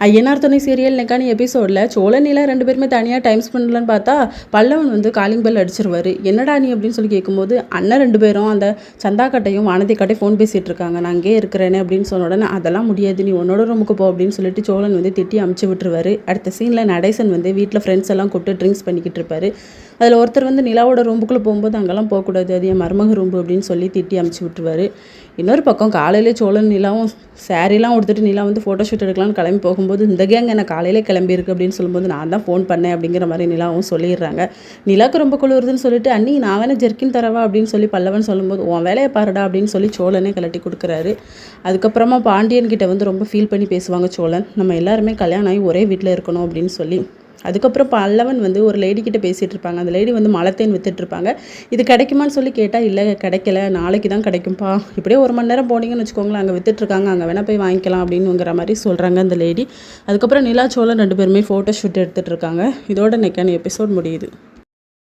ஐயனார் துணை சீரியல் நெக்கானி எபிசோடில் சோழன் நிலா 2 பேருமே தனியாக டைம் ஸ்பெண்ட் பண்ணலான்னு பார்த்தா பல்லவன் வந்து காலிங் பெல் அடிச்சிருவாரு. என்னடா நீ அப்படின்னு சொல்லி கேட்கும்போது அண்ணன் 2 பேரும் அந்த சந்தாக்கட்டையும் வானதிக்கட்டையும் ஃபோன் பேசிகிட்டு இருக்காங்க, நான் அங்கேயே இருக்கிறேனே அப்படின்னு சொன்ன உடனே அதெல்லாம் முடியாது, நீ உன்னோட ரூமுக்கு போ அப்படின்னு சொல்லிட்டு சோழன் வந்து திட்டி அமுச்சு விட்டுருவாரு. அடுத்த சீனில் நடேசன் வந்து வீட்டில் ஃப்ரெண்ட்ஸ் எல்லாம் கூப்பிட்டு ட்ரிங்க்ஸ் பண்ணிக்கிட்டு இருப்பாரு. அதில் ஒருத்தர் வந்து நிலாவோட ரூமுக்குள்ளே போகும்போது அங்கெல்லாம் போகக்கூடாது, அது என் மருமக ரூம்பு அப்படின்னு சொல்லி திட்டி அமுச்சு விட்டுருவாரு. இன்னொரு பக்கம் காலையிலே சோழன் நிலாவும் சாரீலாம் கொடுத்துட்டு நிலா வந்து ஃபோட்டோ ஷூட் எடுக்கலான்னு கிளம்பி போகும்போது இந்த கேங் என்ன காலையிலே கிளம்பியிருக்கு அப்படின்னு சொல்லும்போது நான் தான் ஃபோன் பண்ணேன் அப்படிங்கிற மாதிரி நிலாவும் சொல்லிடுறாங்க. நிலாவுக்கு ரொம்ப குளிருதுன்னு சொல்லிட்டு அண்ணி நான் வேணா ஜெர்க்கின் தரவா அப்படின்னு சொல்லி பல்லவன் சொல்லும்போது உன் வேலையை பாருடா அப்படின்னு சொல்லி சோழனே கலட்டி கொடுக்குறாரு. அதுக்கப்புறமா பாண்டியன் கிட்ட வந்து ரொம்ப ஃபீல் பண்ணி பேசுவாங்க சோழன், நம்ம எல்லாருமே கல்யாணம் ஆகி ஒரே வீட்டில் இருக்கணும் அப்படின்னு சொல்லி. அதுக்கப்புறம் பல்லவன் வந்து ஒரு லேடி கிட்ட பேசிகிட்டு இருப்பாங்க. அந்த லேடி வந்து மலத்தேன் வித்துட்ருப்பாங்க. இது கிடைக்குமான்னு சொல்லி கேட்டால் இல்லை கிடைக்கல, நாளைக்கு தான் கிடைக்கும்ப்பா, இப்படியே 1 மணி நேரம் போனீங்கன்னு வச்சுக்கோங்களேன், அங்கே வித்துட்ருக்காங்க, அங்கே வேணால் போய் வாங்கிக்கலாம் அப்படின்னுங்கிற மாதிரி சொல்கிறாங்க அந்த லேடி. அதுக்கப்புறம் நிலா சோழன் 2 பேருமே ஃபோட்டோ ஷூட் எடுத்துகிட்டு இருக்காங்க. இதோட நெக்கான எபிசோட் முடியுது.